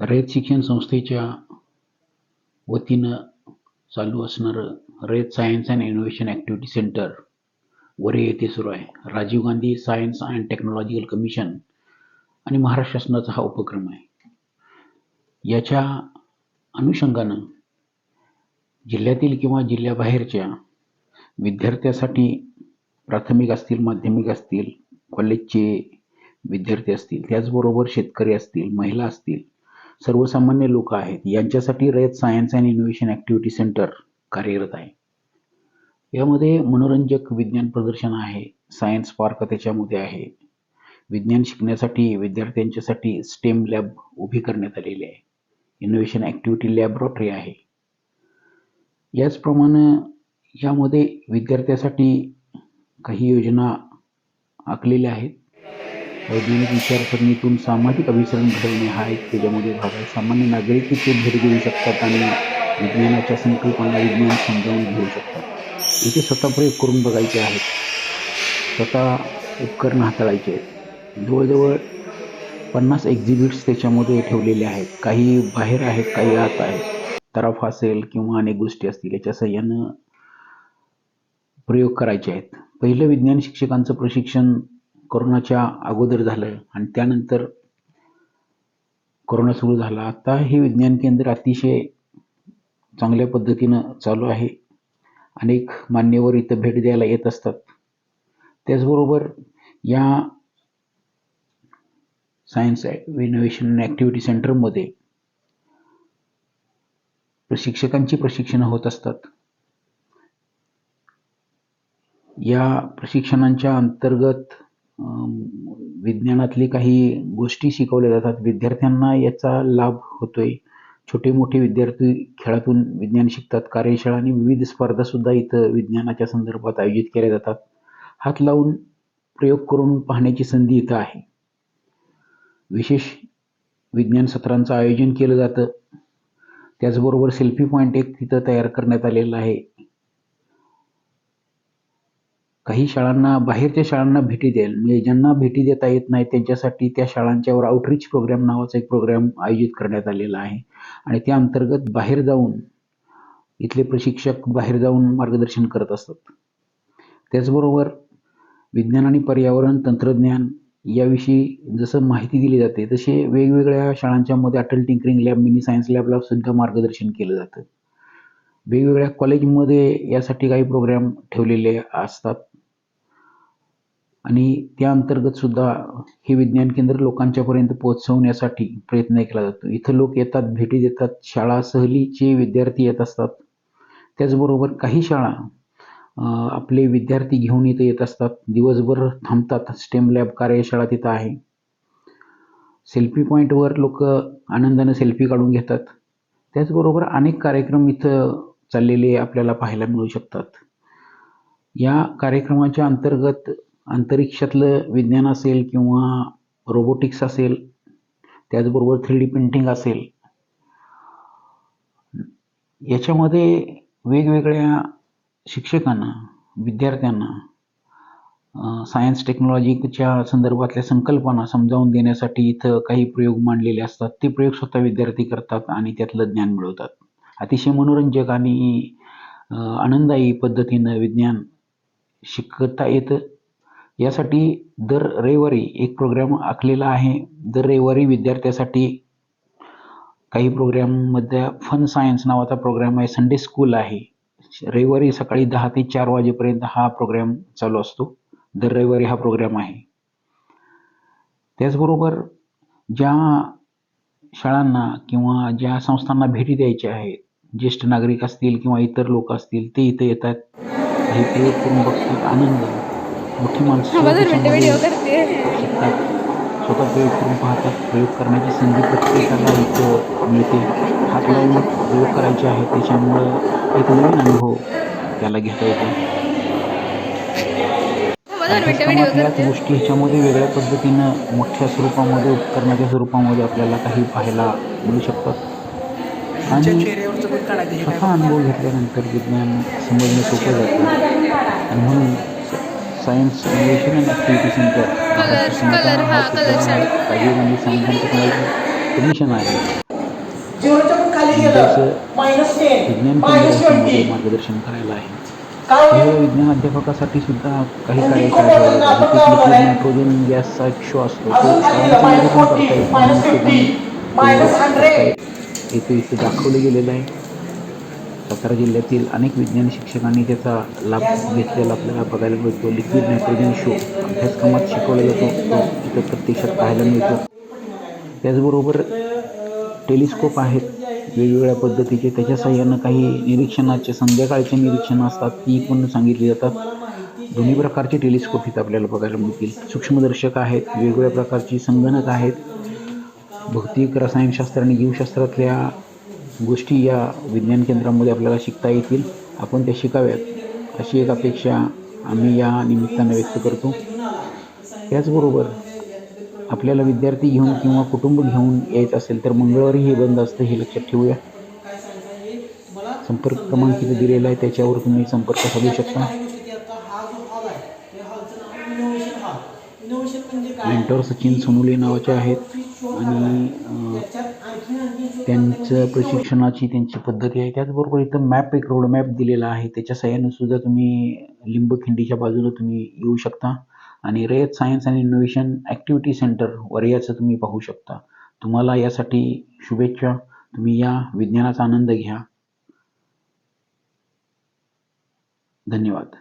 रयत शिक्षण संस्थेच्या वतीनं चालू असणारं Rayat science and innovation activity centre Vare येथे सुरू आहे. Rajiv Gandhi science and technological commission आणि महाराष्ट्र शासनाचा हा उपक्रम आहे. याच्या अनुषंगानं जिल्ह्यातील किंवा जिल्ह्याबाहेरच्या विद्यार्थ्यासाठी प्राथमिक असतील, माध्यमिक असतील, कॉलेजचे विद्यार्थी असतील, त्याचबरोबर शेतकरी असतील, महिला असतील, सर्वसामान्य लोक आहेत, यांच्यासाठी Rayat science and innovation activity centre कार्यरत आहे. यामध्ये मनोरंजक विज्ञान प्रदर्शन आहे, सायन्स पार्क त्याच्यामध्ये आहे, विज्ञान शिकण्यासाठी विद्यार्थ्यांच्यासाठी स्टेम लॅब उभी करण्यात आलेली आहे, इनोव्हेशन ॲक्टिव्हिटी लॅबोरेटरी आहे. याचप्रमाणे यामध्ये विद्यार्थ्यासाठी काही योजना आखलेल्या आहेत. वैज्ञानिक विचारसरणीतून सामाजिक अभिसरण घडवणे हा एक त्याच्यामध्ये भाग आहे. सामान्य नागरिकही ते भेट देऊ शकतात आणि विज्ञानाच्या संकल्पना, विज्ञान समजावून घेऊ शकतात. इथे स्वतः प्रयोग करून बघायचे आहेत, स्वतः उपकरण हाताळायचे आहेत. जवळजवळ 50 एक्झिबिट्स त्याच्यामध्ये ठेवलेले आहेत. काही बाहेर आहेत, काही आत आहेत. तराफा असेल किंवा अनेक गोष्टी असतील, याच्या सहाय्यानं प्रयोग करायचे आहेत. पहिलं विज्ञान शिक्षकांचं प्रशिक्षण कोरोनाच्या अगोदर झालं आणि त्यानंतर कोरोना सुरू झाला. आता हे विज्ञान केंद्र अतिशय चांगल्या पद्धतीनं चालू आहे. अनेक मान्यवर इथं भेट द्यायला येत असतात. त्याचबरोबर या सायन्स इनोव्हेशन ॲक्टिव्हिटी सेंटरमध्ये शिक्षकांची प्रशिक्षणं होत असतात. या प्रशिक्षणांच्या अंतर्गत विज्ञानातली काही गोष्टी शिकवल्या जातात. विद्यार्थ्यांना याचा लाभ होतोय. छोटे मोठे विद्यार्थी खेळातून विज्ञान शिकतात. कार्यशाळा आणि विविध स्पर्धासुद्धा इथं विज्ञानाच्या संदर्भात आयोजित केल्या जातात. हात लावून प्रयोग करून पाहण्याची संधी इथं आहे. विशेष विज्ञान सत्रांचं आयोजन केलं जातं. त्याचबरोबर सेल्फी पॉईंट एक तिथं तयार करण्यात आलेला आहे. काही शाळांना, बाहेरच्या शाळांना भेटी द्यायला, म्हणजे ज्यांना भेटी देता येत नाही त्यांच्यासाठी त्या शाळांच्यावर आउटरीच प्रोग्राम नावाचा एक प्रोग्राम आयोजित करण्यात आलेला आहे आणि त्या अंतर्गत बाहेर जाऊन इथले प्रशिक्षक बाहेर जाऊन मार्गदर्शन करत असतात. त्याचबरोबर विज्ञान आणि पर्यावरण तंत्रज्ञान याविषयी जसं माहिती दिली जाते तसे वेगवेगळ्या शाळांच्या मध्ये Atal tinkering lab, mini science लॅबला सुद्धा मार्गदर्शन केलं जातं. वेगवेगळ्या कॉलेजमध्ये यासाठी काही प्रोग्राम ठेवलेले असतात आणि त्या अंतर्गत सुद्धा हे विज्ञान केंद्र लोकांच्यापर्यंत पोहोचवण्यासाठी प्रयत्न केला जातो. इथं लोक येतात, भेटी देतात, शाळा सहलीचे विद्यार्थी येत असतात. त्याचबरोबर काही शाळा आपले विद्यार्थी घेऊन इथं येत असतात, दिवसभर थांबतात. स्टेम लॅब कार्यशाळा तिथं आहे. सेल्फी पॉईंटवर लोक आनंदाने सेल्फी काढून घेतात. त्याचबरोबर अनेक कार्यक्रम इथं चाललेले आपल्याला पाहायला मिळू शकतात. या कार्यक्रमाच्या अंतर्गत अंतरिक्षातलं विज्ञान असेल किंवा रोबोटिक्स असेल, त्याचबरोबर 3D प्रिंटिंग असेल, याच्यामध्ये वेगवेगळ्या शिक्षकांना, विद्यार्थ्यांना सायन्स टेक्नॉलॉजीच्या संदर्भातल्या संकल्पना समजावून देण्यासाठी इथं काही प्रयोग मांडलेले असतात. ते प्रयोग स्वतः विद्यार्थी करतात आणि त्यातलं ज्ञान मिळवतात. अतिशय मनोरंजक आणि आनंददायी पद्धतीनं विज्ञान शिकता येतं. यासाठी दर रविवारी एक प्रोग्राम आखलेला आहे. दर रविवारी विद्यार्थ्यासाठी काही प्रोग्राममध्ये फन सायन्स नावाचा प्रोग्राम आहे. संडे स्कूल आहे. रविवारी सकाळी 10 ते 4 वाजेपर्यंत हा प्रोग्राम चालू असतो. दर रविवारी हा प्रोग्राम आहे. त्याचबरोबर ज्या शाळांना किंवा ज्या संस्थांना भेटी द्यायच्या आहेत, ज्येष्ठ नागरिक असतील किंवा इतर लोक असतील, ते इथे येतात, काही प्रयोग करून बघतात. आनंद, मोठी माणसं शिकतात, स्वतः प्रयोग करून पाहतात. प्रयोग करण्याची संधी प्रत्येकाला इथं मिळते. हात लावून प्रयोग करायचे आहेत, त्याच्यामुळं एक नवीन अनुभव त्याला घेता येतो. अभ्यासक्रमातल्याच गोष्टी ह्याच्यामध्ये वेगळ्या पद्धतीनं मोठ्या स्वरूपामध्ये, उपकरणाच्या स्वरूपामध्ये आपल्याला काही पाहायला मिळू शकतात आणि स्वतः अनुभव घेतल्यानंतर विज्ञान समजणं सोपं जातं. आणि म्हणून science innovation and activity centre Rajiv Gandhi science and technology commission आहे. झिरोच्या पण खाली म्हणजेच गेलं -10 विज्ञान केंद्र -20 याच्यामध्ये मार्गदर्शन करायला आहे. काय काही होईल? विज्ञान अध्यापकासाठी सुद्धा काही थंडी खूप कार्यशाळा वाटेल ठेवल्या ना, जातात. आपण जसे काय होणार लिक्विड आहे? नायट्रोजन गॅसचा एक शो असतो, तो अजून खाली गेलं शाळांच्या मध्ये पण करता -40 येतो आणि त्या ठिकाणी -50 तो करता -100 येतो इथे दाखवलं गेलेलं आहे. सातारा जिल्ह्यातील अनेक विज्ञान शिक्षकांनी त्याचा लाभ गॅसमध्ये काय घेतलेला आपल्याला होईल? बघायला मिळतो. लिक्विड जर नायट्रोजन पाण्यामध्ये शो घेतलं अभ्यासक्रमात तर शिकवला जातो, रिएक्शन तो झालं इथं प्रत्यक्षात त्याला पाहायला बाहेर मिळतो. त्याचबरोबर टेलिस्कोप आहेत वेगवेगळ्या पद्धतीचे, त्याच्या साहाय्यानं काही निरीक्षणाचे संध्याकाळचे निरीक्षणं असतात ती पण सांगितली जातात. तुम्हाला माहिती जी दोन्ही आहे प्रकारचे त्या टेलिस्कोप इथं आपल्याला बघायला मिळतील. सूक्ष्मदर्शक आहेत, काय वेगवेगळ्या झालं प्रकारची संगणक आहेत. भौतिक, रसायनशास्त्र आणि जीवशास्त्रातल्या गोष्टी या विज्ञान केंद्रामध्ये आपल्याला शिकता येतील. आपण त्या शिकाव्यात अशी एक अपेक्षा आम्ही या निमित्तानं व्यक्त करतो. त्याचबरोबर आपल्याला विद्यार्थी घेऊन किंवा कुटुंब घेऊन यायचं असेल तर मंगळवारी हे बंद असतं, हे लक्षात ठेवूया. संपर्क क्रमांक इथे दिलेला आहे, त्याच्यावर तुम्ही संपर्क साधू शकता. मेंटॉर सचिन सोनुले नावाचे आहेत आणि त्यांचं प्रशिक्षणाची त्यांची पद्धती आहे. त्याचबरोबर इथं मॅप, एक रोड मॅप दिलेला आहे, त्याच्या साहाय्याने सुद्धा तुम्ही लिंबखिंडीच्या बाजूला तुम्ही येऊ शकता आणि Rayat science and innovation activity centre वरयाचं तुम्ही पाहू शकता. तुम्हाला यासाठी शुभेच्छा. तुम्ही या विज्ञानाचा आनंद घ्या. धन्यवाद.